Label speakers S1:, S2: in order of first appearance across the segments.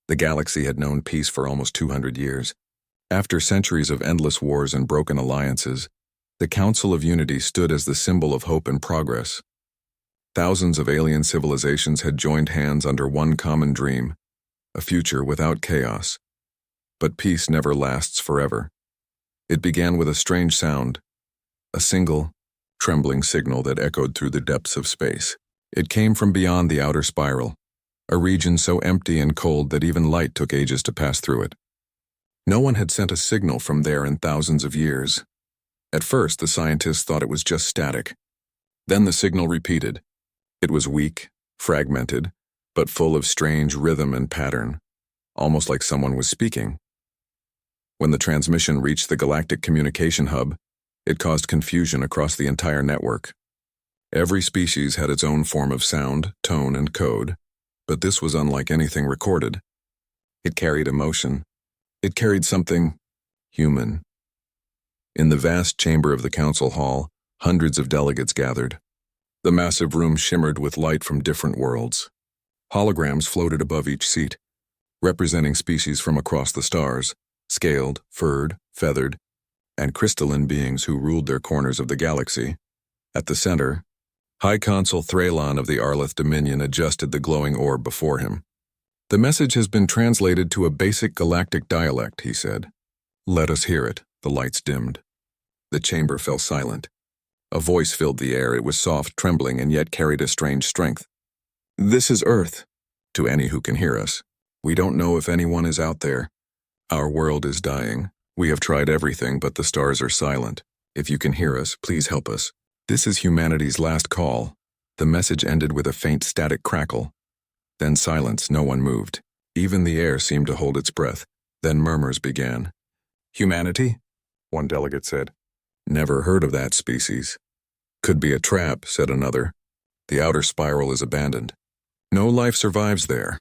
S1: The galaxy had known peace for almost 200 years. After centuries of endless wars and broken alliances, the Council of Unity stood as the symbol of hope and progress. Thousands of alien civilizations had joined hands under one common dream, a future without chaos. But peace never lasts forever. It began with a strange sound, a single, trembling signal that echoed through the depths of space. It came from beyond the outer spiral, a region so empty and cold that even light took ages to pass through it. No one had sent a signal from there in thousands of years. At first, the scientists thought it was just static. Then the signal repeated. It was weak, fragmented, but full of strange rhythm and pattern, almost like someone was speaking. When the transmission reached the Galactic Communication Hub, it caused confusion across the entire network. Every species had its own form of sound, tone, and code, but this was unlike anything recorded. It carried emotion. It carried something human. In the vast chamber of the council hall, hundreds of delegates gathered. The massive room shimmered with light from different worlds. Holograms floated above each seat, representing species from across the stars, scaled, furred, feathered, and crystalline beings who ruled their corners of the galaxy. At the center, High Consul Thralon of the Arleth Dominion adjusted the glowing orb before him. "The message has been translated to a basic galactic dialect," he said. "Let us hear it." The lights dimmed. The chamber fell silent. A voice filled the air. It was soft, trembling, and yet carried a strange strength. "This is Earth, to any who can hear us. We don't know if anyone is out there. Our world is dying. We have tried everything, but the stars are silent. If you can hear us, please help us. This is humanity's last call." The message ended with a faint static crackle. Then silence. No one moved. Even the air seemed to hold its breath. Then murmurs began. "Humanity?" one delegate said. "Never heard of that species." "Could be a trap," said another. "The outer spiral is abandoned. No life survives there."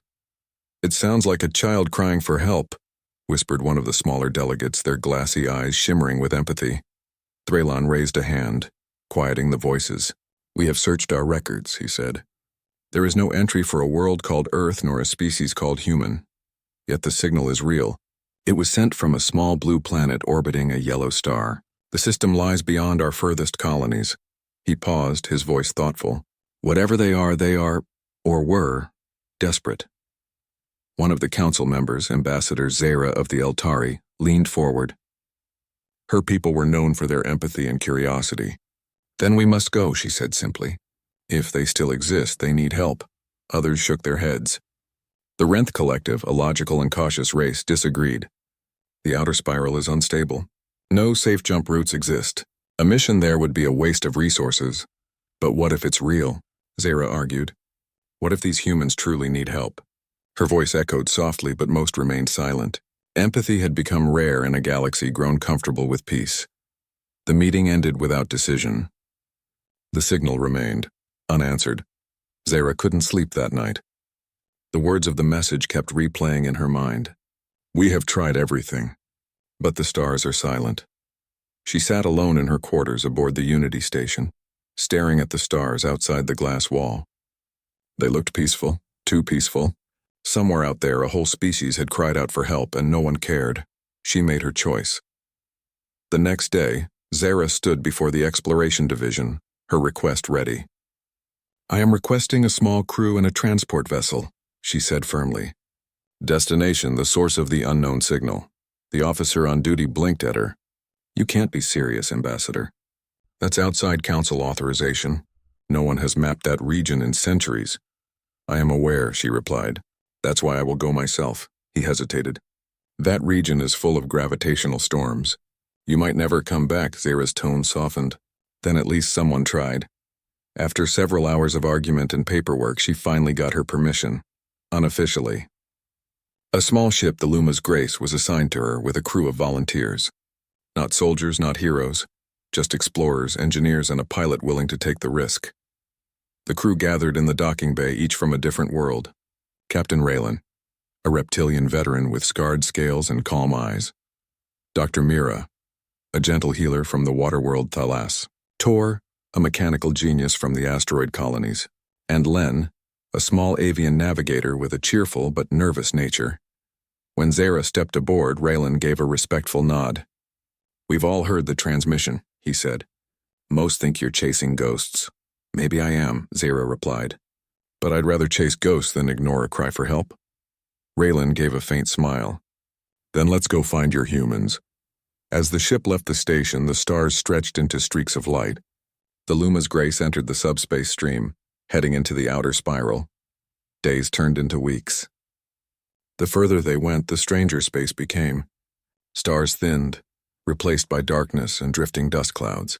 S1: "It sounds like a child crying for help," whispered one of the smaller delegates, their glassy eyes shimmering with empathy. Thralon raised a hand, quieting the voices. "We have searched our records," he said. "There is no entry for a world called Earth nor a species called human. Yet the signal is real. It was sent from a small blue planet orbiting a yellow star. The system lies beyond our furthest colonies." He paused, his voice thoughtful. "Whatever they are, or were, desperate." One of the council members, Ambassador Zara of the Eltari, leaned forward. Her people were known for their empathy and curiosity. "Then we must go," she said simply. "If they still exist, they need help." Others shook their heads. The Wrenth Collective, a logical and cautious race, disagreed. "The outer spiral is unstable. No safe jump routes exist. A mission there would be a waste of resources." "But what if it's real?" Zara argued. "What if these humans truly need help?" Her voice echoed softly, but most remained silent. Empathy had become rare in a galaxy grown comfortable with peace. The meeting ended without decision. The signal remained, unanswered. Zara couldn't sleep that night. The words of the message kept replaying in her mind. "We have tried everything, but the stars are silent." She sat alone in her quarters aboard the Unity station, staring at the stars outside the glass wall. They looked peaceful, too peaceful. Somewhere out there, a whole species had cried out for help and no one cared. She made her choice. The next day, Zara stood before the Exploration Division, her request ready. "I am requesting a small crew and a transport vessel," she said firmly. "Destination, the source of the unknown signal." The officer on duty blinked at her. "You can't be serious, Ambassador. That's outside council authorization. No one has mapped that region in centuries." "I am aware," she replied. "That's why I will go myself." He hesitated. "That region is full of gravitational storms. You might never come back." Zara's tone softened. "Then at least someone tried." After several hours of argument and paperwork, she finally got her permission. Unofficially. A small ship, the Luma's Grace, was assigned to her with a crew of volunteers. Not soldiers, not heroes, just explorers, engineers, and a pilot willing to take the risk. The crew gathered in the docking bay, each from a different world. Captain Raylan, a reptilian veteran with scarred scales and calm eyes. Dr. Mira, a gentle healer from the water world Thalas. Tor, a mechanical genius from the asteroid colonies. And Len, a small avian navigator with a cheerful but nervous nature. When Zara stepped aboard, Raylan gave a respectful nod. "We've all heard the transmission," he said. "Most think you're chasing ghosts." "Maybe I am," Zara replied. "But I'd rather chase ghosts than ignore a cry for help." Raylan gave a faint smile. "Then let's go find your humans." As the ship left the station, the stars stretched into streaks of light. The Luma's grace entered the subspace stream, heading into the outer spiral. Days turned into weeks. The further they went, the stranger space became. Stars thinned, replaced by darkness and drifting dust clouds.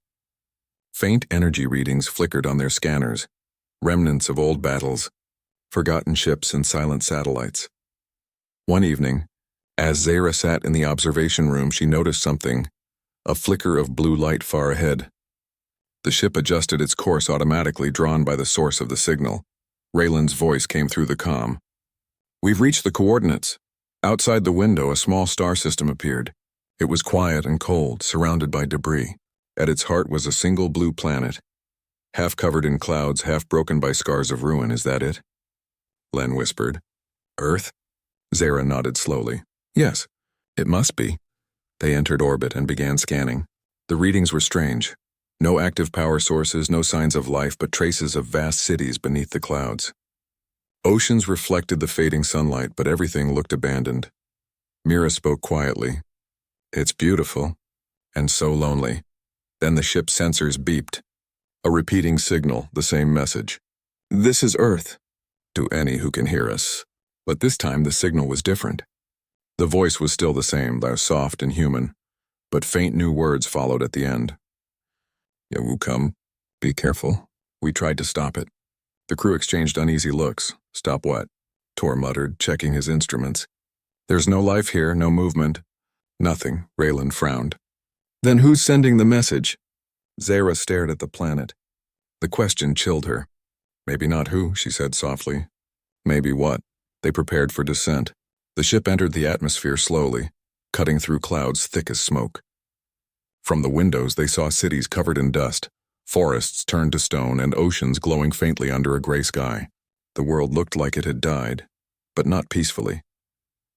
S1: Faint energy readings flickered on their scanners, remnants of old battles, forgotten ships and silent satellites. One evening, as Zara sat in the observation room, she noticed something, a flicker of blue light far ahead. The ship adjusted its course automatically, drawn by the source of the signal. Raylan's voice came through the comm. "We've reached the coordinates." Outside the window, a small star system appeared. It was quiet and cold, surrounded by debris. At its heart was a single blue planet, half covered in clouds, half broken by scars of ruin. "Is that it?" Len whispered. "Earth?" Zara nodded slowly. "Yes, it must be." They entered orbit and began scanning. The readings were strange. No active power sources, no signs of life, but traces of vast cities beneath the clouds. Oceans reflected the fading sunlight, but everything looked abandoned. Mira spoke quietly. "It's beautiful, and so lonely." Then the ship's sensors beeped. A repeating signal, the same message. "This is Earth," to any who can hear us. But this time the signal was different. The voice was still the same, though soft and human, but faint new words followed at the end. "Yawu come. Be careful." We tried to stop it. The crew exchanged uneasy looks. "Stop what?" Tor muttered, checking his instruments. "There's no life here, no movement." "Nothing," Raylan frowned. "Then who's sending the message?" Zara stared at the planet. The question chilled her. "Maybe not who," she said softly. "Maybe what?" They prepared for descent. The ship entered the atmosphere slowly, cutting through clouds thick as smoke. From the windows they saw cities covered in dust, forests turned to stone, and oceans glowing faintly under a gray sky. The world looked like it had died, but not peacefully.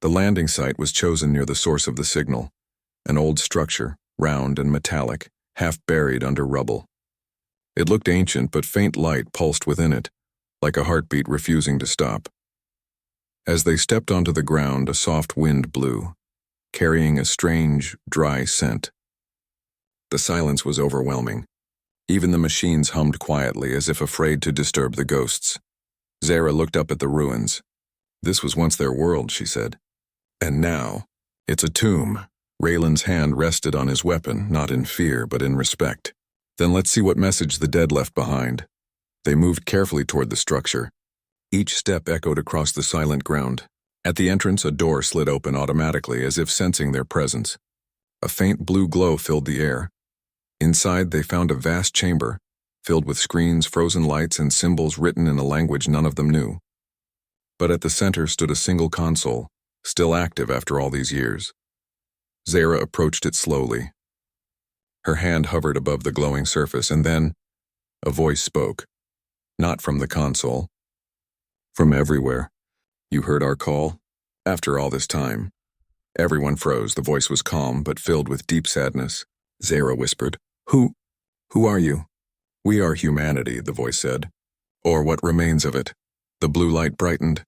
S1: The landing site was chosen near the source of the signal, an old structure, round and metallic, half buried under rubble. It looked ancient, but faint light pulsed within it, like a heartbeat refusing to stop. As they stepped onto the ground, a soft wind blew, carrying a strange, dry scent. The silence was overwhelming. Even the machines hummed quietly, as if afraid to disturb the ghosts. Zara looked up at the ruins. "This was once their world," she said. "And now, it's a tomb." Raylan's hand rested on his weapon, not in fear, but in respect. "Then let's see what message the dead left behind." They moved carefully toward the structure. Each step echoed across the silent ground. At the entrance, a door slid open automatically, as if sensing their presence. A faint blue glow filled the air. Inside, they found a vast chamber, filled with screens, frozen lights, and symbols written in a language none of them knew. But at the center stood a single console, still active after all these years. Zara approached it slowly. Her hand hovered above the glowing surface, and then a voice spoke. Not from the console. From everywhere. "You heard our call? After all this time." Everyone froze. The voice was calm, but filled with deep sadness. Zara whispered, Who are you?" "We are humanity," the voice said. "Or what remains of it." The blue light brightened.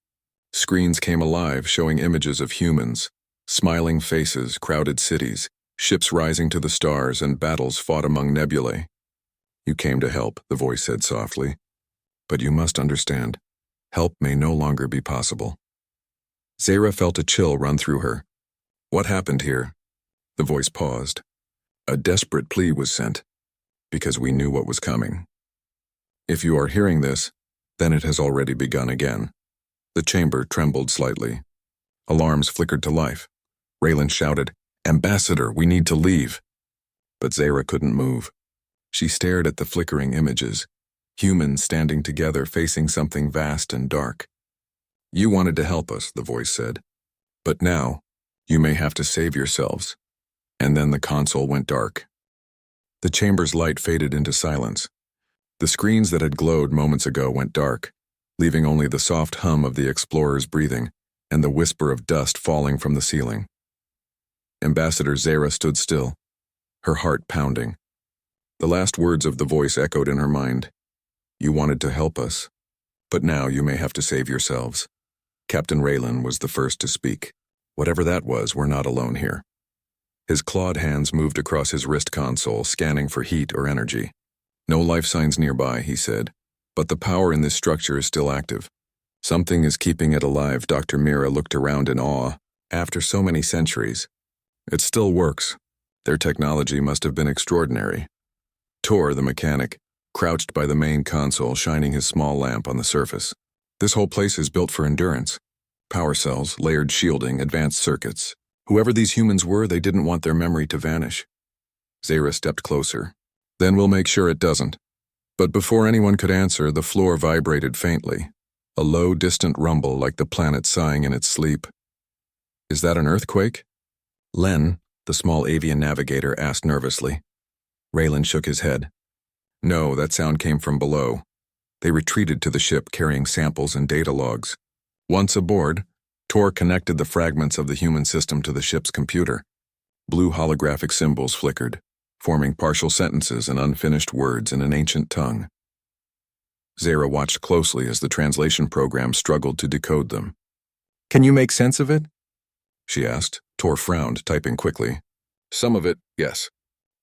S1: Screens came alive, showing images of humans, smiling faces, crowded cities, ships rising to the stars, and battles fought among nebulae. "You came to help," the voice said softly. "But you must understand, help may no longer be possible." Zara felt a chill run through her. "What happened here?" The voice paused. "A desperate plea was sent, because we knew what was coming. If you are hearing this, then it has already begun again." The chamber trembled slightly. Alarms flickered to life. Raylan shouted, "Ambassador, we need to leave." But Zara couldn't move. She stared at the flickering images, humans standing together facing something vast and dark. "You wanted to help us," the voice said. "But now, you may have to save yourselves." And then the console went dark. The chamber's light faded into silence. The screens that had glowed moments ago went dark, leaving only the soft hum of the explorers breathing. and the whisper of dust falling from the ceiling. Ambassador Zara stood still, her heart pounding. The last words of the voice echoed in her mind. You wanted to help us, but now you may have to save yourselves. Captain Raylan was the first to speak. Whatever that was, we're not alone here. His clawed hands moved across his wrist console, scanning for heat or energy. No life signs nearby, he said, but the power in this structure is still active. Something is keeping it alive. Dr. Mira looked around in awe. After so many centuries, it still works. Their technology must have been extraordinary. Tor, the mechanic, crouched by the main console, shining his small lamp on the surface. This whole place is built for endurance. Power cells, layered shielding, advanced circuits. Whoever these humans were, they didn't want their memory to vanish. Zara stepped closer. Then we'll make sure it doesn't. But before anyone could answer, the floor vibrated faintly. A low, distant rumble like the planet sighing in its sleep. Is that an earthquake? Len, the small avian navigator, asked nervously. Raylan shook his head. No, that sound came from below. They retreated to the ship carrying samples and data logs. Once aboard, Tor connected the fragments of the human system to the ship's computer. Blue holographic symbols flickered, forming partial sentences and unfinished words in an ancient tongue. Zara watched closely as the translation program struggled to decode them. Can you make sense of it? She asked. Tor frowned, typing quickly. Some of it, yes.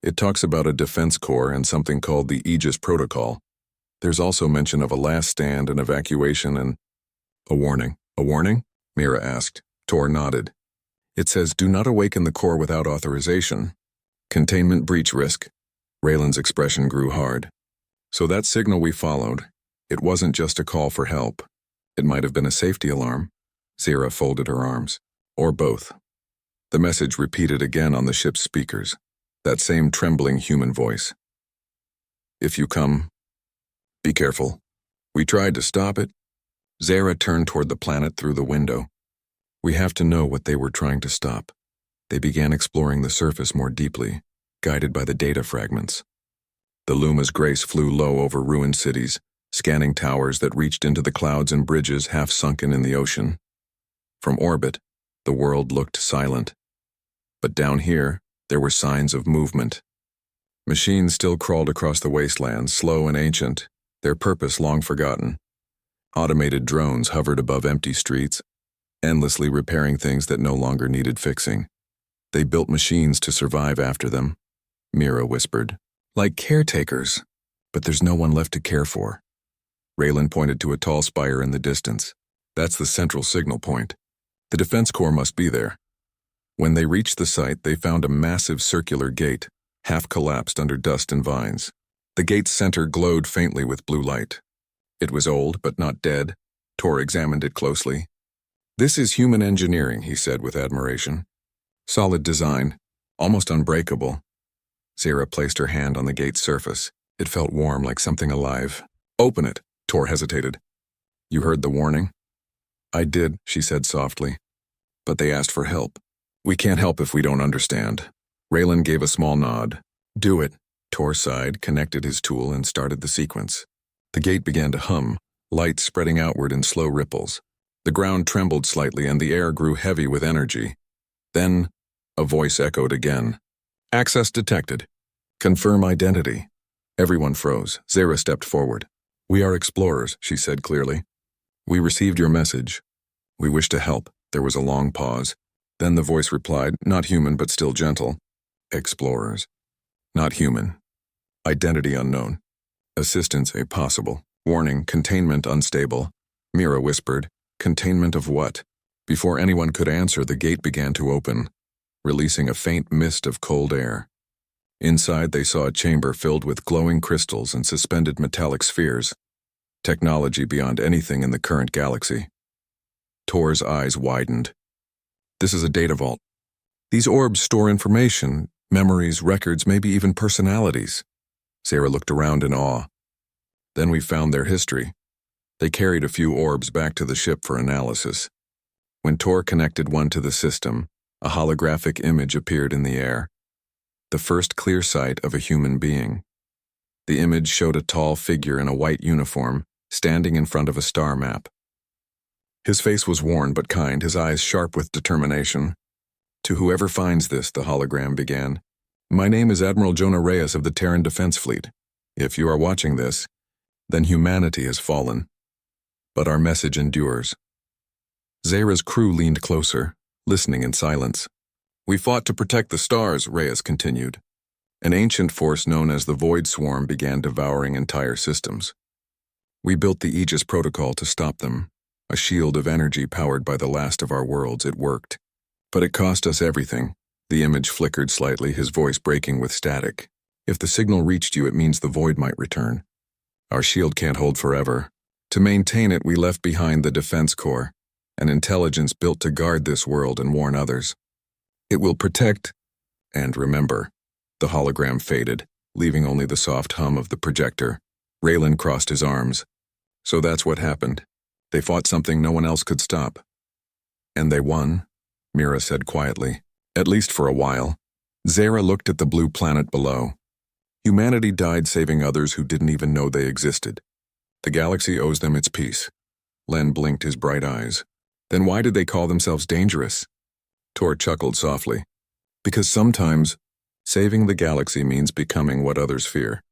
S1: It talks about a defense corps and something called the Aegis Protocol. There's also mention of a last stand, an evacuation, and a warning. A warning? Mira asked. Tor nodded. It says, do not awaken the core without authorization. Containment breach risk. Raylan's expression grew hard. So that signal we followed, it wasn't just a call for help. It might have been a safety alarm. Zara folded her arms. Or both. The message repeated again on the ship's speakers. That same trembling human voice. If you come, be careful. We tried to stop it. Zara turned toward the planet through the window. We have to know what they were trying to stop. They began exploring the surface more deeply, guided by the data fragments. The Luma's grace flew low over ruined cities, scanning towers that reached into the clouds and bridges half sunken in the ocean. From orbit, the world looked silent. But down here, there were signs of movement. Machines still crawled across the wastelands, slow and ancient, their purpose long forgotten. Automated drones hovered above empty streets, endlessly repairing things that no longer needed fixing. They built machines to survive after them, Mira whispered. Like caretakers, but there's no one left to care for. Raylan pointed to a tall spire in the distance. That's the central signal point. The defense corps must be there. When they reached the site, they found a massive circular gate, half collapsed under dust and vines. The gate's center glowed faintly with blue light. It was old, but not dead. Tor examined it closely. This is human engineering, he said with admiration. Solid design, almost unbreakable. Zara placed her hand on the gate's surface. It felt warm, like something alive. Open it, Tor hesitated. You heard the warning? I did, she said softly. But they asked for help. We can't help if we don't understand. Raylan gave a small nod. Do it. Tor sighed, connected his tool, and started the sequence. The gate began to hum, light spreading outward in slow ripples. The ground trembled slightly and the air grew heavy with energy. Then, a voice echoed again. Access detected. Confirm identity. Everyone froze. Zara stepped forward. We are explorers, she said clearly. We received your message. We wish to help. There was a long pause. Then the voice replied, not human but still gentle. Explorers. Not human. Identity unknown. Assistance impossible. Warning, containment unstable. Mira whispered, containment of what? Before anyone could answer, the gate began to open, releasing a faint mist of cold air. Inside, they saw a chamber filled with glowing crystals and suspended metallic spheres. Technology beyond anything in the current galaxy. Tor's eyes widened. This is a data vault. These orbs store information, memories, records, maybe even personalities. Zara looked around in awe. Then we found their history. They carried a few orbs back to the ship for analysis. When Tor connected one to the system, a holographic image appeared in the air. The first clear sight of a human being. The image showed a tall figure in a white uniform, standing in front of a star map. His face was worn but kind, his eyes sharp with determination. To whoever finds this, the hologram began. My name is Admiral Jonah Reyes of the Terran Defense Fleet. If you are watching this, then humanity has fallen. But our message endures. Zara's crew leaned closer, listening in silence. We fought to protect the stars, Reyes continued. An ancient force known as the Void Swarm began devouring entire systems. We built the Aegis Protocol to stop them, a shield of energy powered by the last of our worlds. It worked. But it cost us everything. The image flickered slightly, his voice breaking with static. If the signal reached you, it means the Void might return. Our shield can't hold forever. To maintain it, we left behind the Defense Corps, an intelligence built to guard this world and warn others. It will protect and remember. The hologram faded, leaving only the soft hum of the projector. Raylan crossed his arms. So that's what happened. They fought something no one else could stop. And they won, Mira said quietly. At least for a while. Zara looked at the blue planet below. Humanity died saving others who didn't even know they existed. The galaxy owes them its peace. Len blinked his bright eyes. Then why did they call themselves dangerous? Tor chuckled softly. Because sometimes, saving the galaxy means becoming what others fear.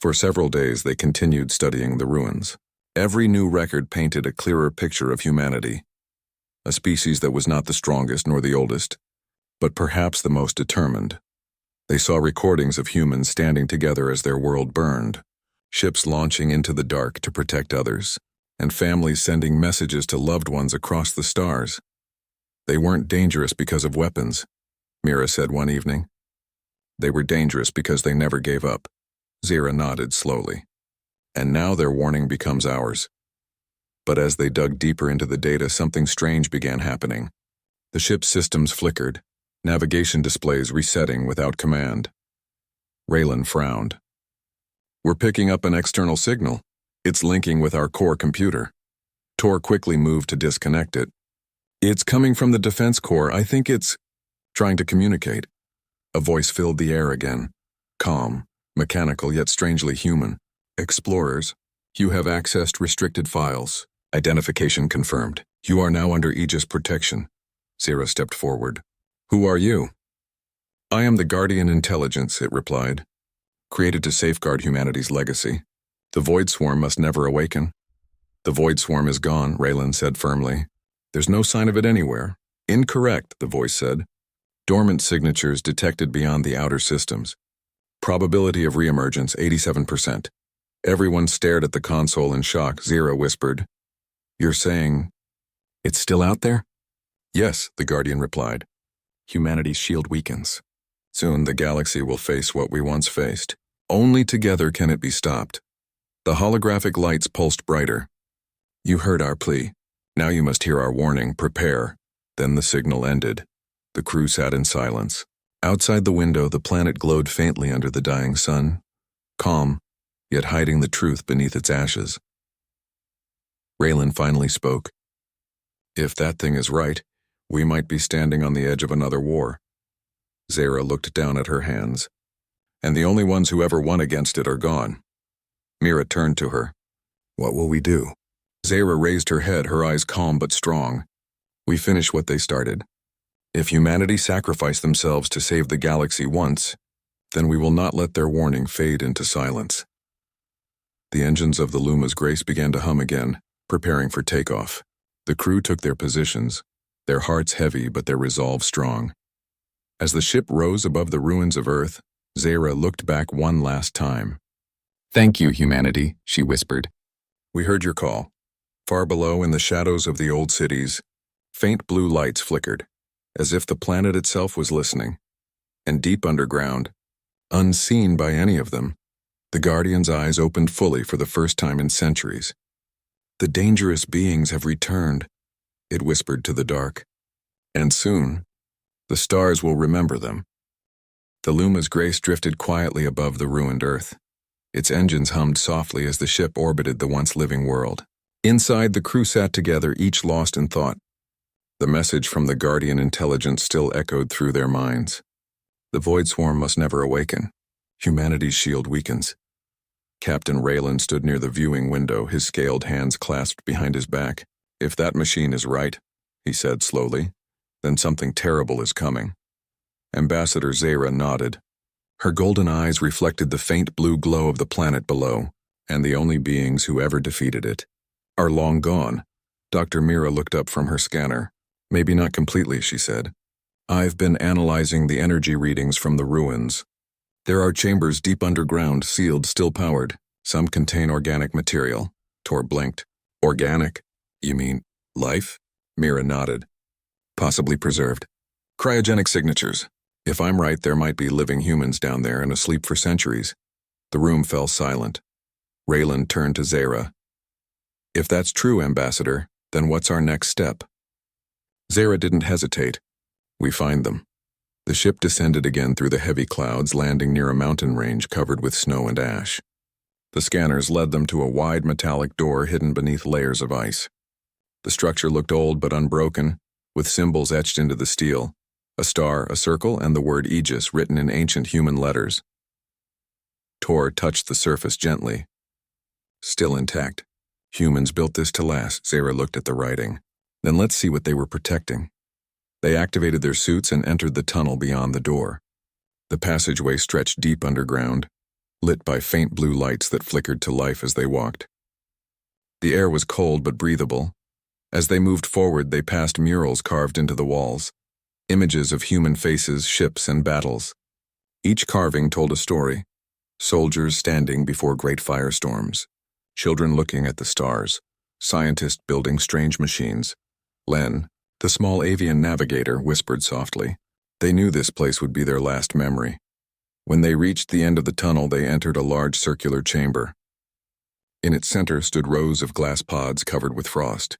S1: For several days they continued studying the ruins. Every new record painted a clearer picture of humanity. A species that was not the strongest nor the oldest, but perhaps the most determined. They saw recordings of humans standing together as their world burned, ships launching into the dark to protect others, and families sending messages to loved ones across the stars. They weren't dangerous because of weapons, Mira said one evening. They were dangerous because they never gave up. Zara nodded slowly. And now their warning becomes ours. But as they dug deeper into the data, something strange began happening. The ship's systems flickered, navigation displays resetting without command. Raylan frowned. We're picking up an external signal. It's linking with our core computer. Tor quickly moved to disconnect it. It's coming from the Defense Corps. I think it's trying to communicate. A voice filled the air again. Calm, mechanical yet strangely human. Explorers, you have accessed restricted files. Identification confirmed. You are now under Aegis protection. Zara stepped forward. Who are you? I am the Guardian Intelligence, it replied. Created to safeguard humanity's legacy. The Void Swarm must never awaken. The Void Swarm is gone, Raylan said firmly. There's no sign of it anywhere. Incorrect, the voice said. Dormant signatures detected beyond the outer systems. Probability of reemergence, 87%. Everyone stared at the console in shock. Zara whispered. You're saying it's still out there? Yes, the Guardian replied. Humanity's shield weakens. Soon the galaxy will face what we once faced. Only together can it be stopped. The holographic lights pulsed brighter. You heard our plea. Now you must hear our warning. Prepare. Then the signal ended. The crew sat in silence. Outside the window, the planet glowed faintly under the dying sun. Calm, yet hiding the truth beneath its ashes. Raylan finally spoke. If that thing is right, we might be standing on the edge of another war. Zara looked down at her hands. And the only ones who ever won against it are gone. Mira turned to her. What will we do? Zara raised her head, her eyes calm but strong. We finish what they started. If humanity sacrificed themselves to save the galaxy once, then we will not let their warning fade into silence. The engines of the Luma's Grace began to hum again, preparing for takeoff. The crew took their positions, their hearts heavy but their resolve strong. As the ship rose above the ruins of Earth, Zara looked back one last time. Thank you, humanity, she whispered. We heard your call. Far below, in the shadows of the old cities, faint blue lights flickered, as if the planet itself was listening. And deep underground, unseen by any of them, the Guardian's eyes opened fully for the first time in centuries. The dangerous beings have returned, it whispered to the dark. And soon, the stars will remember them. The Luma's Grace drifted quietly above the ruined Earth. Its engines hummed softly as the ship orbited the once living world. Inside, the crew sat together, each lost in thought. The message from the Guardian Intelligence still echoed through their minds. The Void Swarm must never awaken. Humanity's shield weakens. Captain Raylan stood near the viewing window, his scaled hands clasped behind his back. If that machine is right, he said slowly, then something terrible is coming. Ambassador Zara nodded. Her golden eyes reflected the faint blue glow of the planet below, and the only beings who ever defeated it are long gone. Dr. Mira looked up from her scanner. Maybe not completely, she said. I've been analyzing the energy readings from the ruins. There are chambers deep underground, sealed, still powered. Some contain organic material. Tor blinked. Organic? You mean life? Mira nodded. Possibly preserved. Cryogenic signatures. If I'm right, there might be living humans down there and asleep for centuries. The room fell silent. Raylan turned to Zara. If that's true, Ambassador, then what's our next step? Zara didn't hesitate. We find them. The ship descended again through the heavy clouds, landing near a mountain range covered with snow and ash. The scanners led them to a wide metallic door hidden beneath layers of ice. The structure looked old but unbroken, with symbols etched into the steel. A star, a circle, and the word Aegis written in ancient human letters. Tor touched the surface gently. Still intact. Humans built this to last. Zara looked at the writing. Then let's see what they were protecting. They activated their suits and entered the tunnel beyond the door. The passageway stretched deep underground, lit by faint blue lights that flickered to life as they walked. The air was cold but breathable. As they moved forward, they passed murals carved into the walls. Images of human faces, ships, and battles. Each carving told a story. Soldiers standing before great firestorms. Children looking at the stars. Scientists building strange machines. Len, the small avian navigator, whispered softly. They knew this place would be their last memory. When they reached the end of the tunnel, they entered a large circular chamber. In its center stood rows of glass pods covered with frost.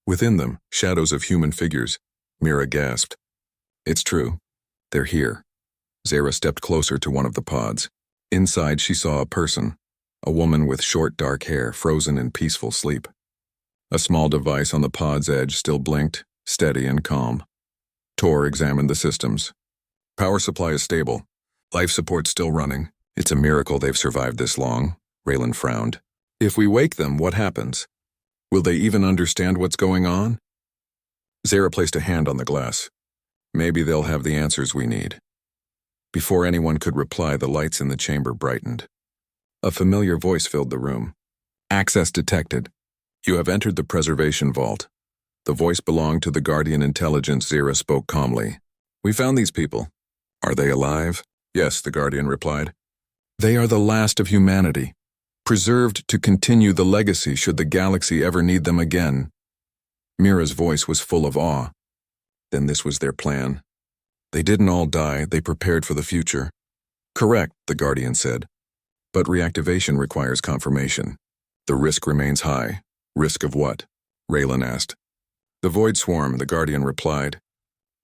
S1: Within them, shadows of human figures. Mira gasped. It's true. They're here. Zara stepped closer to one of the pods. Inside, she saw a person, a woman with short dark hair, frozen in peaceful sleep. A small device on the pod's edge still blinked, steady and calm. Tor examined the systems. Power supply is stable. Life support still running. It's a miracle they've survived this long. Raylan frowned. If we wake them, what happens? Will they even understand what's going on? Zara placed a hand on the glass. Maybe they'll have the answers we need. Before anyone could reply, the lights in the chamber brightened. A familiar voice filled the room. Access detected. You have entered the preservation vault. The voice belonged to the Guardian Intelligence. Zara spoke calmly. We found these people. Are they alive? Yes, the Guardian replied. They are the last of humanity, preserved to continue the legacy should the galaxy ever need them again. Mira's voice was full of awe. Then this was their plan. They didn't all die, they prepared for the future. Correct, the Guardian said. But reactivation requires confirmation. The risk remains high. Risk of what? Raylan asked. The Void Swarm, the Guardian replied.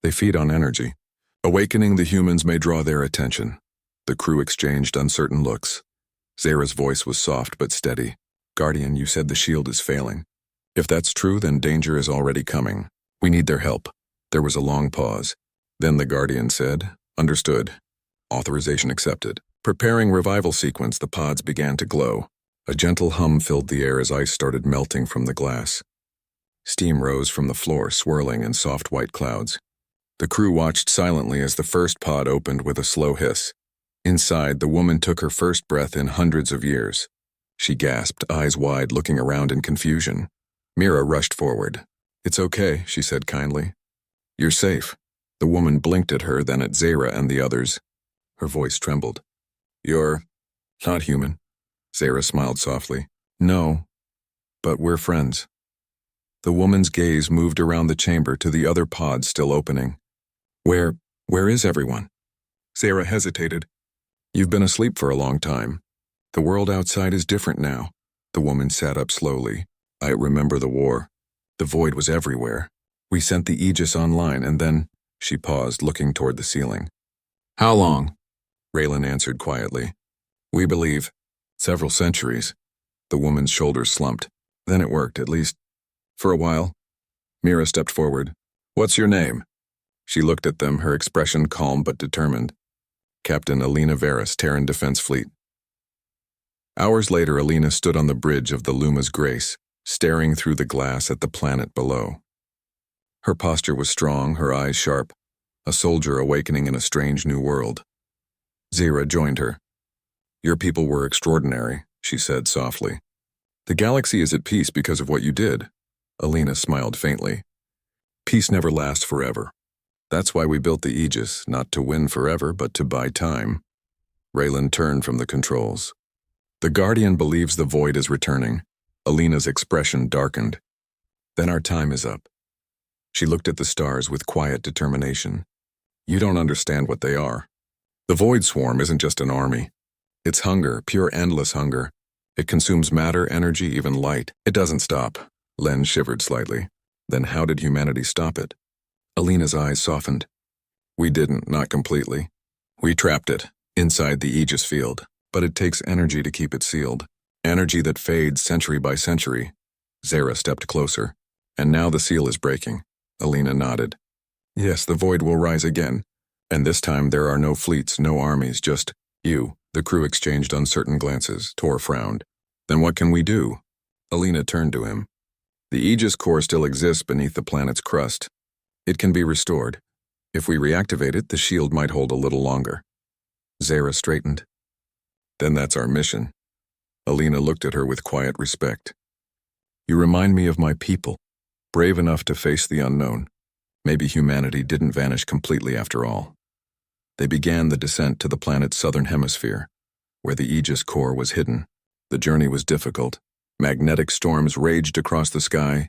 S1: They feed on energy. Awakening the humans may draw their attention. The crew exchanged uncertain looks. Zara's voice was soft but steady. Guardian, you said the shield is failing. If that's true, then danger is already coming. We need their help. There was a long pause. Then the Guardian said, Understood. Authorization accepted. Preparing revival sequence, the pods began to glow. A gentle hum filled the air as ice started melting from the glass. Steam rose from the floor, swirling in soft white clouds. The crew watched silently as the first pod opened with a slow hiss. Inside, the woman took her first breath in hundreds of years. She gasped, eyes wide, looking around in confusion. Mira rushed forward. It's okay, she said kindly. You're safe. The woman blinked at her, then at Zara and the others. Her voice trembled. You're not human. Zara smiled softly. No, but we're friends. The woman's gaze moved around the chamber to the other pods still opening. Where is everyone? Zara hesitated. You've been asleep for a long time. The world outside is different now. The woman sat up slowly. I remember the war. The void was everywhere. We sent the Aegis online and then, she paused, looking toward the ceiling. How long? Raylan answered quietly. We believe several centuries. The woman's shoulders slumped. Then it worked, at least for a while. Mira stepped forward. What's your name? She looked at them, her expression calm but determined. Captain Alina Veris, Terran Defense Fleet. Hours later, Alina stood on the bridge of the Luma's Grace, staring through the glass at the planet below. Her posture was strong, her eyes sharp, a soldier awakening in a strange new world. Zira joined her. "Your people were extraordinary," she said softly. "The galaxy is at peace because of what you did." Alina smiled faintly. "Peace never lasts forever. That's why we built the Aegis, not to win forever, but to buy time." Raylan turned from the controls. "The Guardian believes the void is returning." Alina's expression darkened. "Then our time is up." She looked at the stars with quiet determination. "You don't understand what they are. The Void Swarm isn't just an army. It's hunger, pure endless hunger. It consumes matter, energy, even light. It doesn't stop." Len shivered slightly. "Then how did humanity stop it?" Alina's eyes softened. "We didn't, not completely. We trapped it, inside the Aegis field, but it takes energy to keep it sealed. Energy that fades century by century." Zara stepped closer. "And now the seal is breaking." Alina nodded. "Yes, the void will rise again. And this time there are no fleets, no armies, just you." The crew exchanged uncertain glances. Tor frowned. "Then what can we do?" Alina turned to him. "The Aegis core still exists beneath the planet's crust. It can be restored. If we reactivate it, the shield might hold a little longer." Zara straightened. "Then that's our mission." Alina looked at her with quiet respect. "You remind me of my people, brave enough to face the unknown. Maybe humanity didn't vanish completely after all." They began the descent to the planet's southern hemisphere, where the Aegis core was hidden. The journey was difficult. Magnetic storms raged across the sky,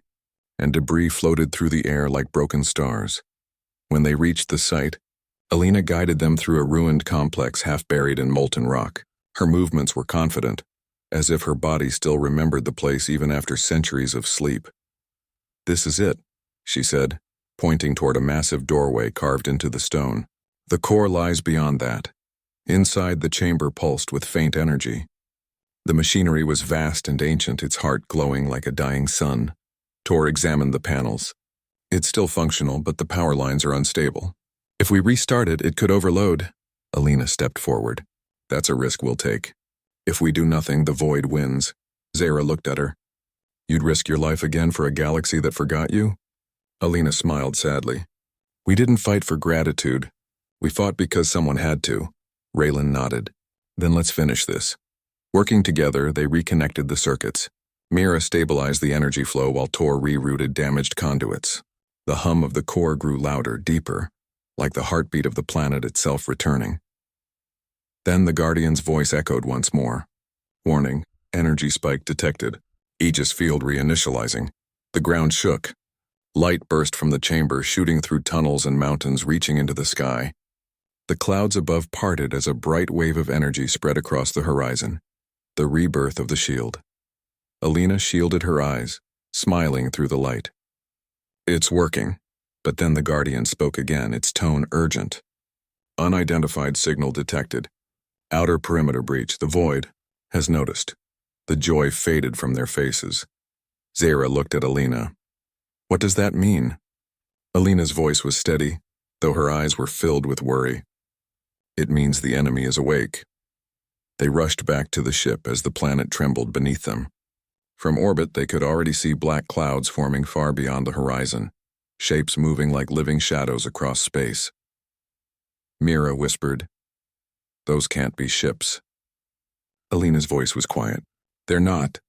S1: and debris floated through the air like broken stars. When they reached the site, Alina guided them through a ruined complex half buried in molten rock. Her movements were confident, as if her body still remembered the place even after centuries of sleep. "This is it," she said, pointing toward a massive doorway carved into the stone. "The core lies beyond that." Inside, the chamber pulsed with faint energy. The machinery was vast and ancient, its heart glowing like a dying sun. Tor examined the panels. "It's still functional, but the power lines are unstable. If we restart it, it could overload." Alina stepped forward. "That's a risk we'll take. If we do nothing, the void wins." Zara looked at her. "You'd risk your life again for a galaxy that forgot you?" Alina smiled sadly. "We didn't fight for gratitude. We fought because someone had to." Raylan nodded. "Then let's finish this." Working together, they reconnected the circuits. Mira stabilized the energy flow while Tor rerouted damaged conduits. The hum of the core grew louder, deeper, like the heartbeat of the planet itself returning. Then the Guardian's voice echoed once more. "Warning, energy spike detected. Aegis field reinitializing." The ground shook. Light burst from the chamber, shooting through tunnels and mountains, reaching into the sky. The clouds above parted as a bright wave of energy spread across the horizon. The rebirth of the shield. Alina shielded her eyes, smiling through the light. "It's working." But then the Guardian spoke again, its tone urgent. "Unidentified signal detected. Outer perimeter breach. The void has noticed." The joy faded from their faces. Zara looked at Alina. "What does that mean?" Alina's voice was steady, though her eyes were filled with worry. "It means the enemy is awake." They rushed back to the ship as the planet trembled beneath them. From orbit, they could already see black clouds forming far beyond the horizon, shapes moving like living shadows across space. Mira whispered, "Those can't be ships." Alina's voice was quiet. "They're not.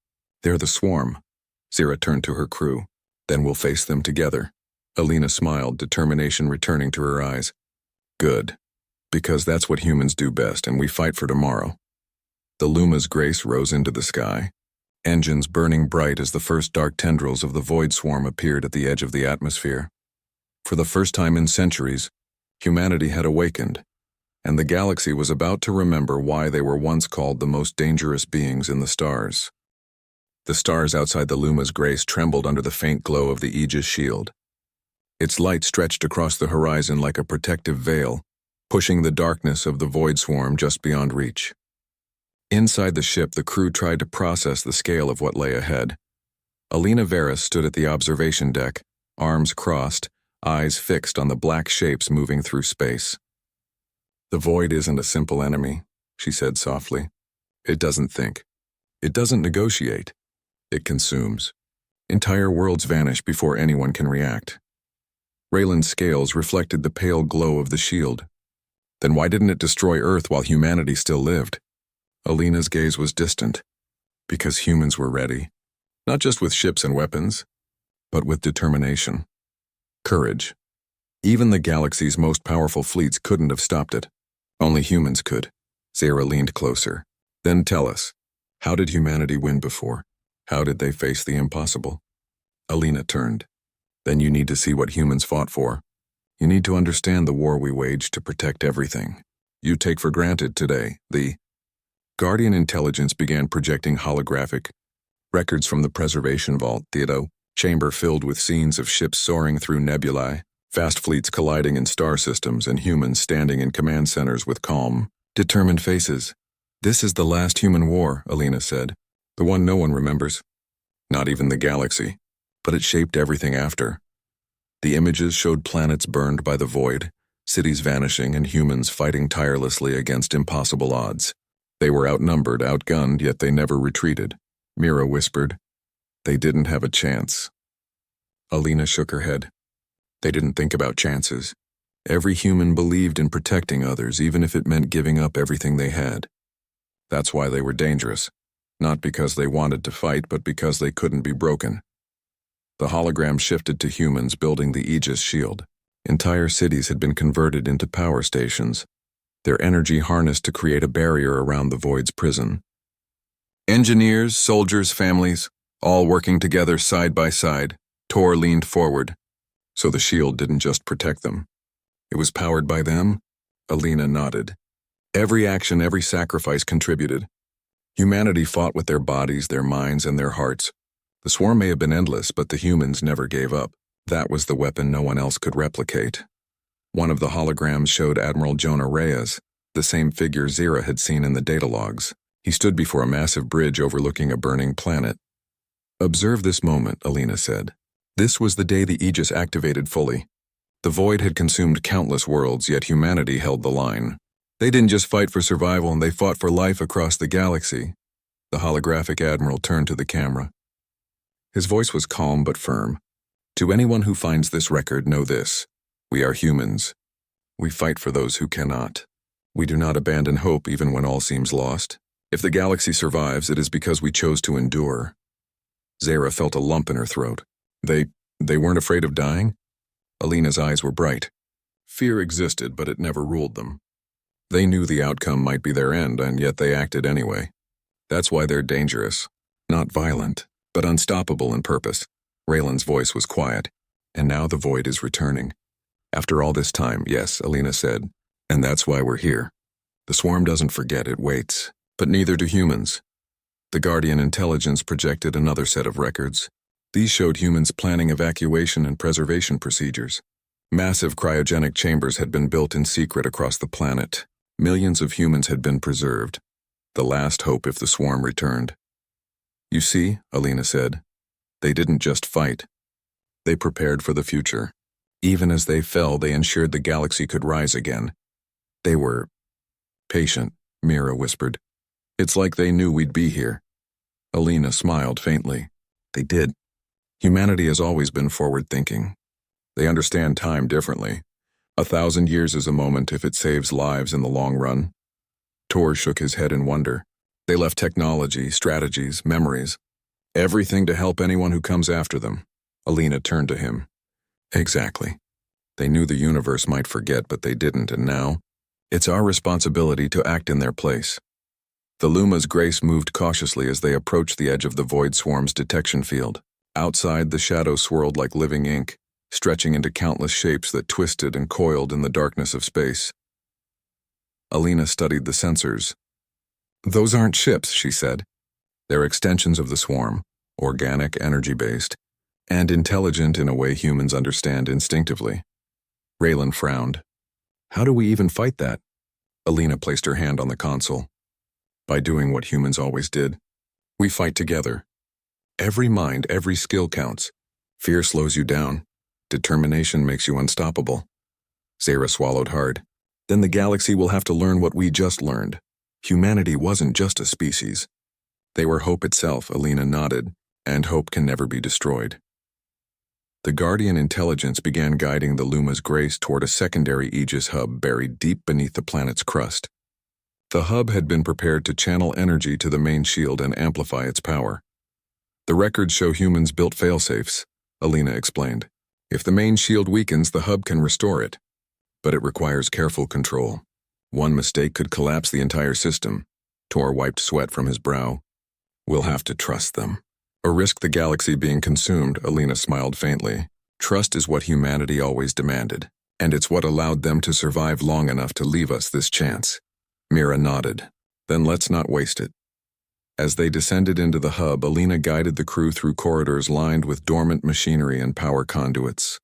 S1: They're the swarm." Zira turned to her crew. "Then we'll face them together." Alina smiled, determination returning to her eyes. "Good. Because that's what humans do best, and we fight for tomorrow." The Luma's grace rose into the sky, engines burning bright as the first dark tendrils of the void swarm appeared at the edge of the atmosphere. For the first time in centuries, humanity had awakened, and the galaxy was about to remember why they were once called the most dangerous beings in the stars. The stars outside the Luma's grace trembled under the faint glow of the Aegis shield. Its light stretched across the horizon like a protective veil, pushing the darkness of the void swarm just beyond reach. Inside the ship, the crew tried to process the scale of what lay ahead. Alina Vera stood at the observation deck, arms crossed, eyes fixed on the black shapes moving through space. "The void isn't a simple enemy," she said softly. "It doesn't think. It doesn't negotiate. It consumes. Entire worlds vanish before anyone can react. Raylan's scales reflected the pale glow of the shield. Then why didn't it destroy Earth while humanity still lived? Alina's gaze was distant. Because humans were ready. Not just with ships and weapons, but with determination. Courage. Even the galaxy's most powerful fleets couldn't have stopped it. Only humans could. Zara leaned closer. Then tell us, how did humanity win before? How did they face the impossible? Alina turned. Then you need to see what humans fought for. You need to understand the war we waged to protect everything. You take for granted today, the Guardian intelligence began projecting holographic records from the preservation vault, the chamber filled with scenes of ships soaring through nebulae, fast fleets colliding in star systems, and humans standing in command centers with calm, determined faces. This is the last human war, Alina said. The one no one remembers. Not even the galaxy. But it shaped everything after. The images showed planets burned by the void, cities vanishing, and humans fighting tirelessly against impossible odds. They were outnumbered, outgunned, yet they never retreated. Mira whispered, "They didn't have a chance." Alina shook her head. They didn't think about chances. Every human believed in protecting others, even if it meant giving up everything they had. That's why they were dangerous. Not because they wanted to fight, but because they couldn't be broken. The hologram shifted to humans building the Aegis shield. Entire cities had been converted into power stations, their energy harnessed to create a barrier around the void's prison. Engineers, soldiers, families, all working together side by side. Tor leaned forward. So the shield didn't just protect them. It was powered by them? Alina nodded. Every action, every sacrifice contributed. Humanity fought with their bodies, their minds, and their hearts. The swarm may have been endless, but the humans never gave up. That was the weapon no one else could replicate. One of the holograms showed Admiral Jonah Reyes, the same figure Zira had seen in the data logs. He stood before a massive bridge overlooking a burning planet. Observe this moment, Alina said. This was the day the Aegis activated fully. The void had consumed countless worlds, yet humanity held the line. They didn't just fight for survival, and they fought for life across the galaxy. The holographic admiral turned to the camera. His voice was calm but firm. To anyone who finds this record, know this. We are humans. We fight for those who cannot. We do not abandon hope even when all seems lost. If the galaxy survives, it is because we chose to endure. Zara felt a lump in her throat. They weren't afraid of dying? Alina's eyes were bright. Fear existed, but it never ruled them. They knew the outcome might be their end, and yet they acted anyway. That's why they're dangerous. Not violent, but unstoppable in purpose. Raylan's voice was quiet. And now the void is returning. After all this time, yes, Alina said. And that's why we're here. The swarm doesn't forget, it waits. But neither do humans. The Guardian intelligence projected another set of records. These showed humans planning evacuation and preservation procedures. Massive cryogenic chambers had been built in secret across the planet. Millions of humans had been preserved. The last hope if the swarm returned. You see, Alina said, they didn't just fight. They prepared for the future. Even as they fell, they ensured the galaxy could rise again. They were patient, Mira whispered. It's like they knew we'd be here. Alina smiled faintly. They did. Humanity has always been forward-thinking. They understand time differently. 1,000 years is a moment if it saves lives in the long run. Tor shook his head in wonder. They left technology, strategies, memories. Everything to help anyone who comes after them. Alina turned to him. Exactly. They knew the universe might forget, but they didn't, and now, it's our responsibility to act in their place. The Luma's grace moved cautiously as they approached the edge of the Void Swarm's detection field. Outside, the shadows swirled like living ink, stretching into countless shapes that twisted and coiled in the darkness of space. Alina studied the sensors. Those aren't ships, she said. They're extensions of the swarm, organic, energy-based, and intelligent in a way humans understand instinctively. Raylan frowned. How do we even fight that? Alina placed her hand on the console. By doing what humans always did. We fight together. Every mind, every skill counts. Fear slows you down. Determination makes you unstoppable. Zara swallowed hard. Then the galaxy will have to learn what we just learned. Humanity wasn't just a species. They were hope itself, Alina nodded. and hope can never be destroyed. The Guardian intelligence began guiding the Luma's Grace toward a secondary Aegis hub buried deep beneath the planet's crust. The hub had been prepared to channel energy to the main shield and amplify its power. The records show humans built failsafes, Alina explained. If the main shield weakens, the hub can restore it. But it requires careful control. One mistake could collapse the entire system. Tor wiped sweat from his brow. We'll have to trust them. Or risk the galaxy being consumed, Alina smiled faintly. Trust is what humanity always demanded, and it's what allowed them to survive long enough to leave us this chance. Mira nodded. Then let's not waste it. As they descended into the hub, Alina guided the crew through corridors lined with dormant machinery and power conduits.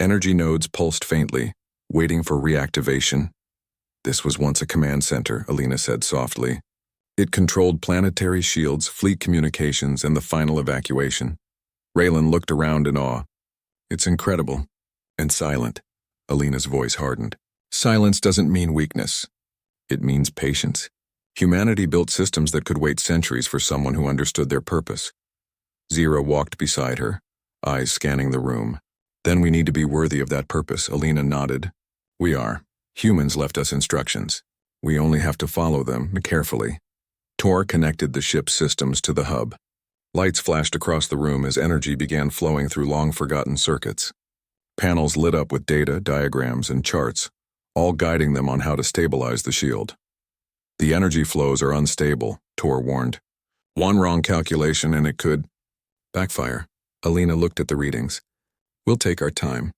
S1: Energy nodes pulsed faintly, waiting for reactivation. This was once a command center, Alina said softly. It controlled planetary shields, fleet communications, and the final evacuation. Raylan looked around in awe. It's incredible. And silent. Alina's voice hardened. Silence doesn't mean weakness. It means patience. Humanity built systems that could wait centuries for someone who understood their purpose. Zira walked beside her, eyes scanning the room. Then we need to be worthy of that purpose, Alina nodded. We are. Humans left us instructions. We only have to follow them carefully. Tor connected the ship's systems to the hub. Lights flashed across the room as energy began flowing through long-forgotten circuits. Panels lit up with data, diagrams, and charts, all guiding them on how to stabilize the shield. The energy flows are unstable, Tor warned. One wrong calculation and it could backfire. Alina looked at the readings. We'll take our time.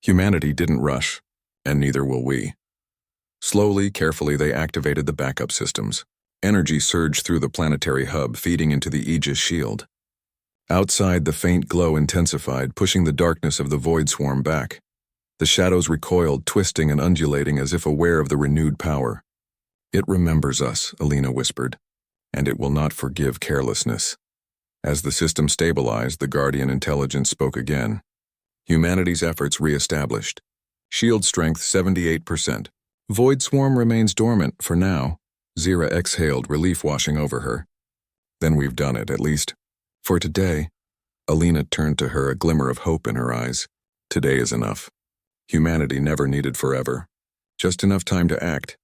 S1: Humanity didn't rush, and neither will we. Slowly, carefully, they activated the backup systems. Energy surged through the planetary hub, feeding into the Aegis shield. Outside, the faint glow intensified, pushing the darkness of the void swarm back. The shadows recoiled, twisting and undulating as if aware of the renewed power. It remembers us, Alina whispered, and it will not forgive carelessness. As the system stabilized, the Guardian intelligence spoke again. Humanity's efforts re-established. Shield strength 78%. Void swarm remains dormant for now. Zira exhaled, relief washing over her. Then we've done it, at least. For today. Alina turned to her, a glimmer of hope in her eyes. Today is enough. Humanity never needed forever. Just enough time to act,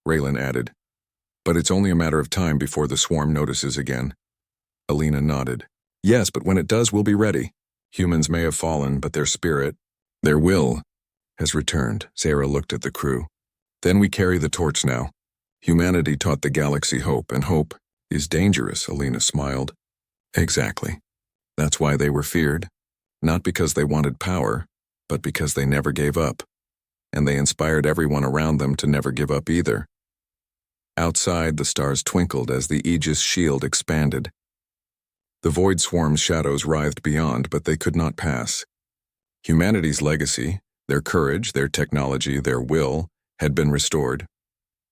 S1: Raylan added. But it's only a matter of time before the swarm notices again. Alina nodded. Yes, but when it does, we'll be ready. Humans may have fallen, but their spirit, their will, has returned. Zara looked at the crew. Then we carry the torch now. Humanity taught the galaxy hope, and hope is dangerous, Alina smiled. Exactly. That's why they were feared. Not because they wanted power, but because they never gave up. And they inspired everyone around them to never give up either. Outside, the stars twinkled as the Aegis shield expanded. The void swarm's shadows writhed beyond, but they could not pass. Humanity's legacy, their courage, their technology, their will, had been restored.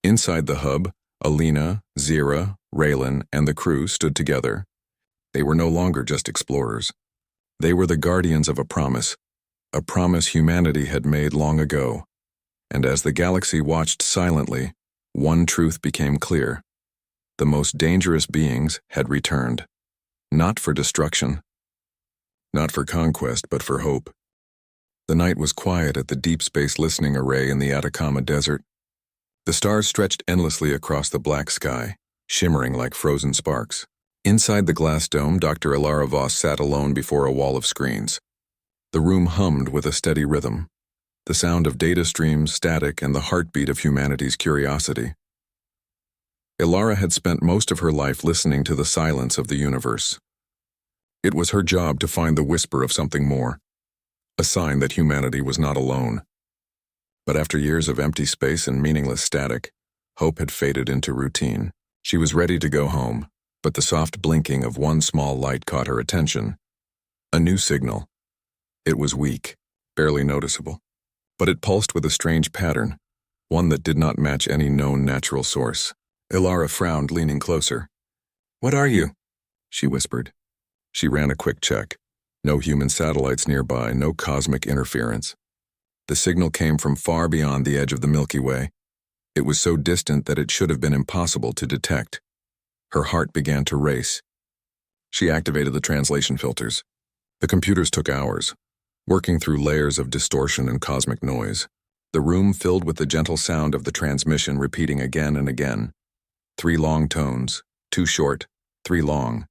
S1: Inside the hub, Alina, Zira, Raylan, and the crew stood together. They were no longer just explorers. They were the guardians of a promise humanity had made long ago. And as the galaxy watched silently, one truth became clear. The most dangerous beings had returned. Not for destruction. Not for conquest, but for hope. The night was quiet at the Deep Space Listening Array in the Atacama Desert. The stars stretched endlessly across the black sky, shimmering like frozen sparks. Inside the glass dome, Dr. Ilara Voss sat alone before a wall of screens. The room hummed with a steady rhythm, the sound of data streams, static, and the heartbeat of humanity's curiosity. Ilara had spent most of her life listening to the silence of the universe. It was her job to find the whisper of something more, a sign that humanity was not alone. But after years of empty space and meaningless static, hope had faded into routine. She was ready to go home, but the soft blinking of one small light caught her attention. A new signal. It was weak, barely noticeable, but it pulsed with a strange pattern, one that did not match any known natural source. Ilara frowned, leaning closer. "What are you?" she whispered. She ran a quick check. No human satellites nearby, no cosmic interference. The signal came from far beyond the edge of the Milky Way. It was so distant that it should have been impossible to detect. Her heart began to race. She activated the translation filters. The computers took hours, working through layers of distortion and cosmic noise. The room filled with the gentle sound of the transmission repeating again and again. 3 long tones, 2 short, 3 long.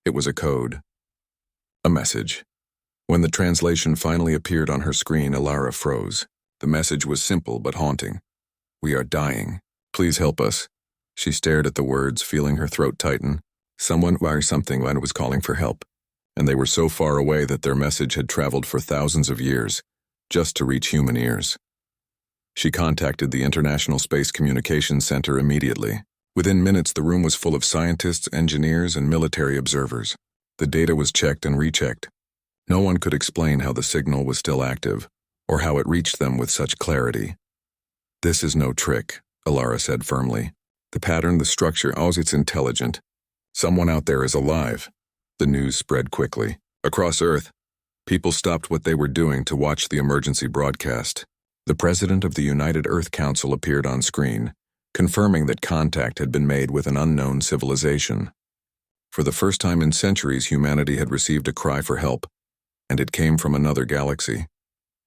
S1: It was a code. A message. When the translation finally appeared on her screen, Ilara froze. The message was simple but haunting. "We are dying. Please help us." She stared at the words, feeling her throat tighten. Someone or something was calling for help, and they were so far away that their message had traveled for thousands of years, just to reach human ears. She contacted the International Space Communications Center immediately. Within minutes, the room was full of scientists, engineers, and military observers. The data was checked and rechecked. No one could explain how the signal was still active, or how it reached them with such clarity. "This is no trick," Ilara said firmly. "The pattern, the structure, it's intelligent. Someone out there is alive." The news spread quickly. Across Earth, people stopped what they were doing to watch the emergency broadcast. The president of the United Earth Council appeared on screen, confirming that contact had been made with an unknown civilization. For the first time in centuries, humanity had received a cry for help, and it came from another galaxy.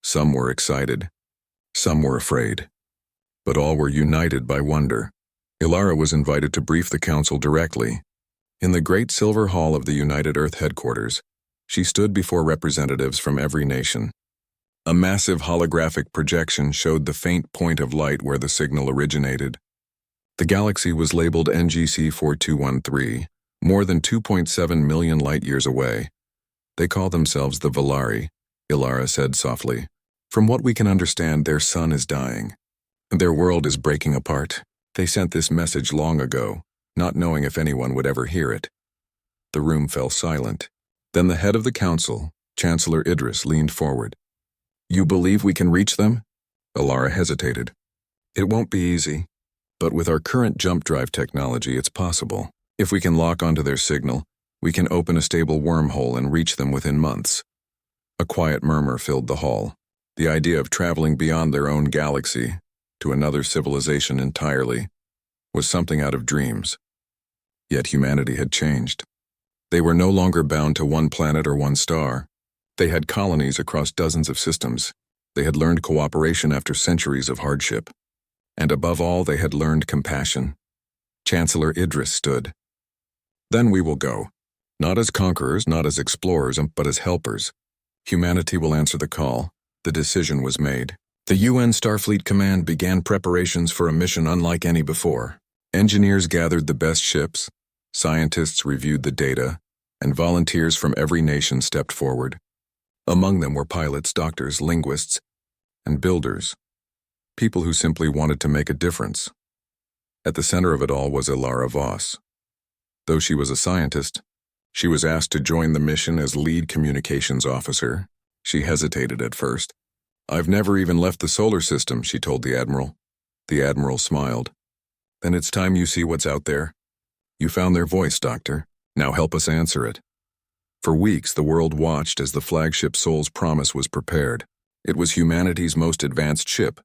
S1: Some were excited. Some were afraid. But all were united by wonder. Ilara was invited to brief the council directly. In the Great Silver Hall of the United Earth headquarters, she stood before representatives from every nation. A massive holographic projection showed the faint point of light where the signal originated. The galaxy was labeled NGC 4213, more than 2.7 million light-years away. "They call themselves the Valari," Ilara said softly. "From what we can understand, their sun is dying. Their world is breaking apart. They sent this message long ago, not knowing if anyone would ever hear it." The room fell silent. Then the head of the council, Chancellor Idris, leaned forward. "You believe we can reach them?" Ilara hesitated. "It won't be easy, but with our current jump drive technology, it's possible. If we can lock onto their signal, we can open a stable wormhole and reach them within months." A quiet murmur filled the hall. The idea of traveling beyond their own galaxy, to another civilization entirely, was something out of dreams. Yet humanity had changed. They were no longer bound to one planet or one star. They had colonies across dozens of systems. They had learned cooperation after centuries of hardship. And above all, they had learned compassion. Chancellor Idris stood. "Then we will go. Not as conquerors, not as explorers, but as helpers. Humanity will answer the call." The decision was made. The UN Starfleet Command began preparations for a mission unlike any before. Engineers gathered the best ships, scientists reviewed the data, and volunteers from every nation stepped forward. Among them were pilots, doctors, linguists, and builders. People who simply wanted to make a difference. At the center of it all was Ilara Voss. Though she was a scientist, she was asked to join the mission as lead communications officer. She hesitated at first. "I've never even left the solar system," she told the Admiral. The Admiral smiled. "Then it's time you see what's out there. You found their voice, Doctor. Now help us answer it." For weeks, the world watched as the flagship Soul's Promise was prepared. It was humanity's most advanced ship,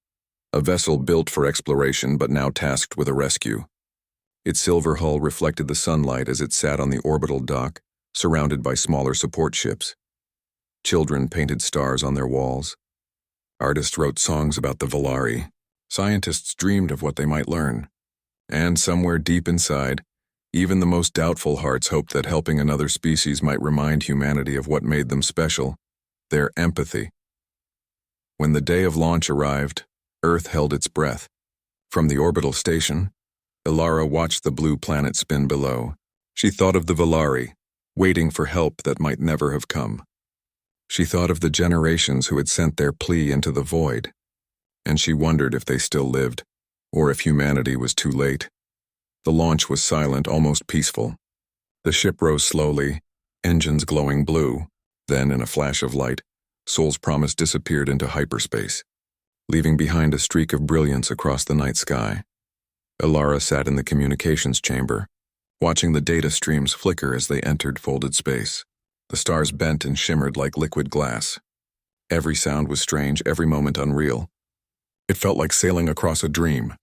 S1: a vessel built for exploration but now tasked with a rescue. Its silver hull reflected the sunlight as it sat on the orbital dock, surrounded by smaller support ships. Children painted stars on their walls. Artists wrote songs about the Valari. Scientists dreamed of what they might learn. And somewhere deep inside, even the most doubtful hearts hoped that helping another species might remind humanity of what made them special, their empathy. When the day of launch arrived, Earth held its breath. From the orbital station, Ilara watched the blue planet spin below. She thought of the Valari, waiting for help that might never have come. She thought of the generations who had sent their plea into the void, and she wondered if they still lived, or if humanity was too late. The launch was silent, almost peaceful. The ship rose slowly, engines glowing blue. Then, in a flash of light, Soul's Promise disappeared into hyperspace, leaving behind a streak of brilliance across the night sky. Ilara sat in the communications chamber, watching the data streams flicker as they entered folded space. The stars bent and shimmered like liquid glass. Every sound was strange, every moment unreal. It felt like sailing across a dream.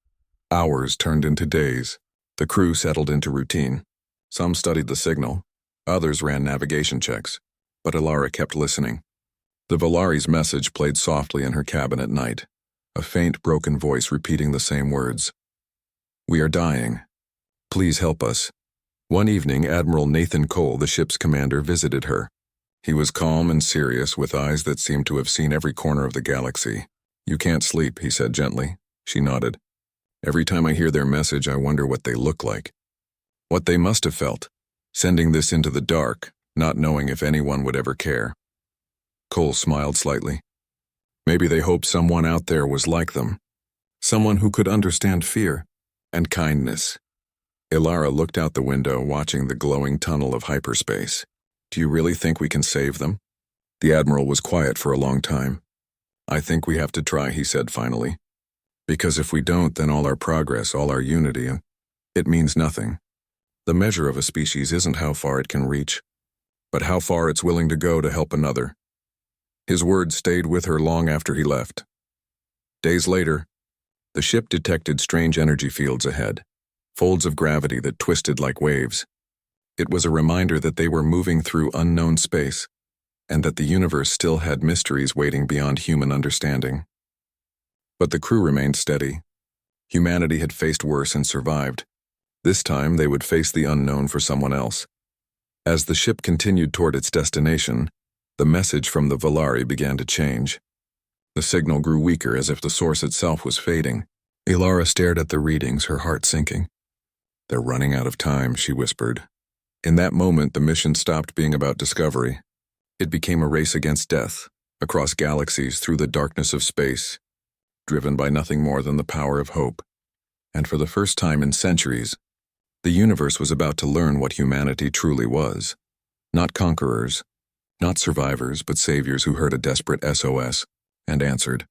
S1: Hours turned into days. The crew settled into routine. Some studied the signal, Others ran navigation checks, but Ilara kept listening. The Valari's message played softly in her cabin at night, a faint, broken voice repeating the same words. "We are dying. Please help us." One evening, Admiral Nathan Cole, the ship's commander, visited her. He was calm and serious, with eyes that seemed to have seen every corner of the galaxy. "You can't sleep," he said gently. She nodded. "Every time I hear their message, I wonder what they look like. What they must have felt, sending this into the dark, not knowing if anyone would ever care." Cole smiled slightly. Maybe they hoped someone out there was like them. Someone who could understand fear and kindness. Ilara looked out the window, watching the glowing tunnel of hyperspace. "Do you really think we can save them?" The Admiral was quiet for a long time. "I think we have to try," he said finally. "Because if we don't, then all our progress, all our unity, it means nothing. The measure of a species isn't how far it can reach, but how far it's willing to go to help another." His words stayed with her long after he left. Days later, the ship detected strange energy fields ahead, folds of gravity that twisted like waves. It was a reminder that they were moving through unknown space, and that the universe still had mysteries waiting beyond human understanding. But the crew remained steady. Humanity had faced worse and survived. This time they would face the unknown for someone else. As the ship continued toward its destination, the message from the Valari began to change. The signal grew weaker, as if the source itself was fading. Ilara stared at the readings, her heart sinking. "They're running out of time," she whispered. In that moment, the mission stopped being about discovery. It became a race against death, across galaxies, through the darkness of space, driven by nothing more than the power of hope. And for the first time in centuries, the universe was about to learn what humanity truly was. Not conquerors, not survivors, but saviors who heard a desperate SOS and answered.